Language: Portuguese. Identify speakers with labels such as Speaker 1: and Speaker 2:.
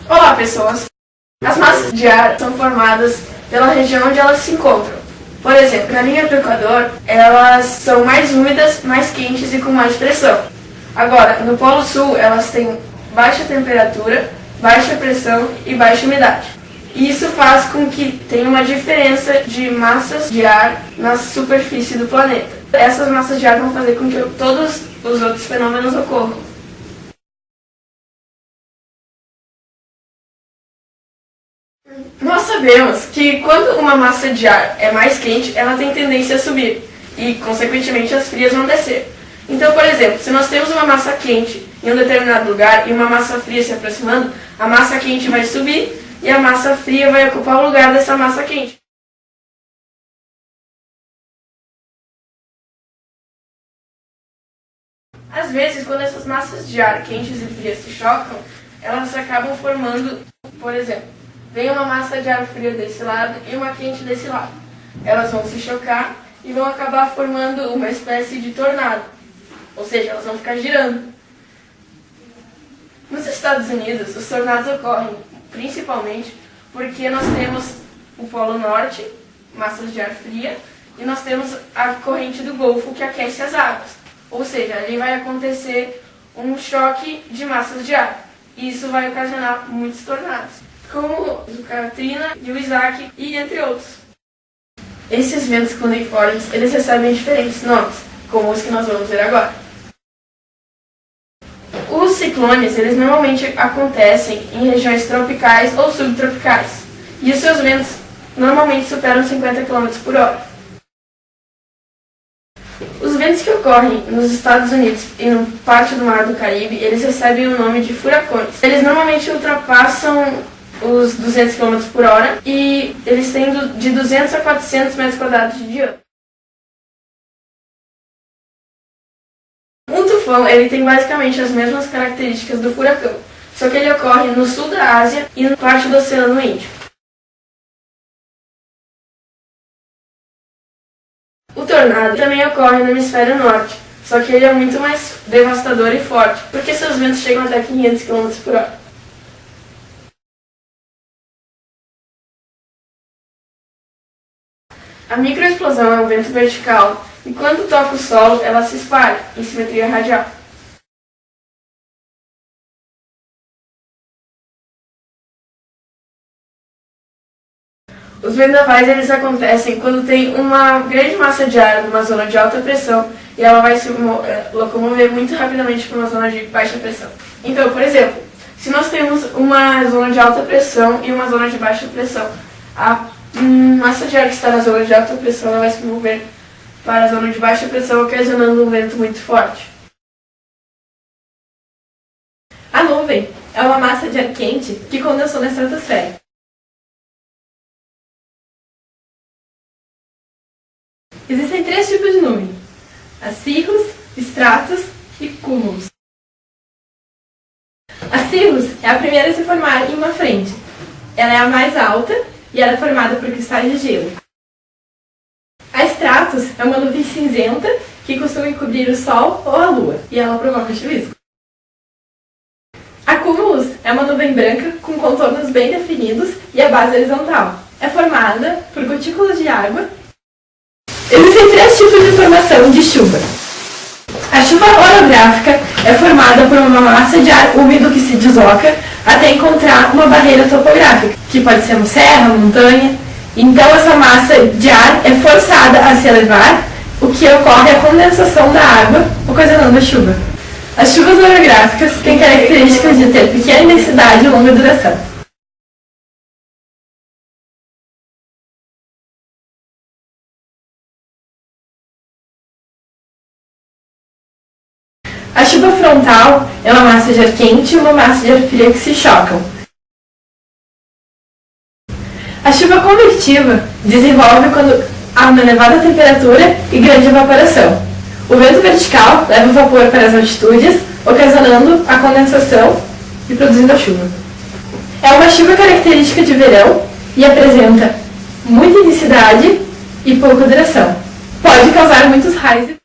Speaker 1: Olá, pessoas! As massas de ar são formadas pela região onde elas se encontram. Por exemplo, na linha do Equador, elas são mais úmidas, mais quentes e com mais pressão. Agora, no Polo Sul, elas têm baixa temperatura, baixa pressão e baixa umidade. E isso faz com que tenha uma diferença de massas de ar na superfície do planeta. Essas massas de ar vão fazer com que todos os outros fenômenos ocorram. Nós sabemos que quando uma massa de ar é mais quente, ela tem tendência a subir e, consequentemente, as frias vão descer. Então, por exemplo, se nós temos uma massa quente em um determinado lugar e uma massa fria se aproximando, a massa quente vai subir e a massa fria vai ocupar o lugar dessa massa quente. Às vezes, quando essas massas de ar quentes e frias se chocam, elas acabam formando, por exemplo, vem uma massa de ar fria desse lado e uma quente desse lado. Elas vão se chocar e vão acabar formando uma espécie de tornado. Ou seja, elas vão ficar girando. Nos Estados Unidos, os tornados ocorrem principalmente porque nós temos o Polo Norte, massas de ar fria, e nós temos a corrente do Golfo que aquece as águas. Ou seja, ali vai acontecer um choque de massas de ar. E isso vai ocasionar muitos tornados, como o Katrina e o Isaac, e entre outros. Esses ventos cuneiformes, eles recebem diferentes nomes, como os que nós vamos ver agora. Os ciclones, eles normalmente acontecem em regiões tropicais ou subtropicais, e os seus ventos normalmente superam 50 km por hora. Os ventos que ocorrem nos Estados Unidos e no parte do Mar do Caribe, eles recebem o nome de furacões. Eles normalmente ultrapassam os 200 km por hora e eles têm de 200 a 400 metros quadrados de diâmetro. Um tufão, ele tem basicamente as mesmas características do furacão, só que ele ocorre no sul da Ásia e na parte do Oceano Índico. O tornado também ocorre no hemisfério norte, só que ele é muito mais devastador e forte, porque seus ventos chegam até 500 km por hora. A microexplosão é um vento vertical, e quando toca o solo, ela se espalha em simetria radial. Os vendavais, eles acontecem quando tem uma grande massa de ar numa zona de alta pressão e ela vai se locomover muito rapidamente para uma zona de baixa pressão. Então, por exemplo, se nós temos uma zona de alta pressão e uma zona de baixa pressão, a massa de ar que está na zona de alta pressão ela vai se mover para a zona de baixa pressão, ocasionando um vento muito forte.
Speaker 2: A nuvem é uma massa de ar quente que condensou na estratosfera. Existem 3 tipos de nuvem: as cirros, estratos e cúmulos. A cirrus é a primeira a se formar em uma frente. Ela é a mais alta e ela é formada por cristais de gelo. A estratos é uma nuvem cinzenta que costuma encobrir o Sol ou a Lua, e ela provoca chuvisco. A cúmulos é uma nuvem branca com contornos bem definidos e a base horizontal. É formada por gotículas de água. Existem 3 tipos de formação de chuva. A chuva orográfica é formada por uma massa de ar úmido que se desloca até encontrar uma barreira topográfica, que pode ser uma serra, uma montanha. Então essa massa de ar é forçada a se elevar, o que ocorre é a condensação da água, ocasionando a chuva. As chuvas orográficas têm características de ter pequena intensidade e longa duração. A chuva frontal é uma massa de ar quente e uma massa de ar fria que se chocam. A chuva convectiva desenvolve quando há uma elevada temperatura e grande evaporação. O vento vertical leva o vapor para as altitudes, ocasionando a condensação e produzindo a chuva. É uma chuva característica de verão e apresenta muita intensidade e pouca duração. Pode causar muitos raios.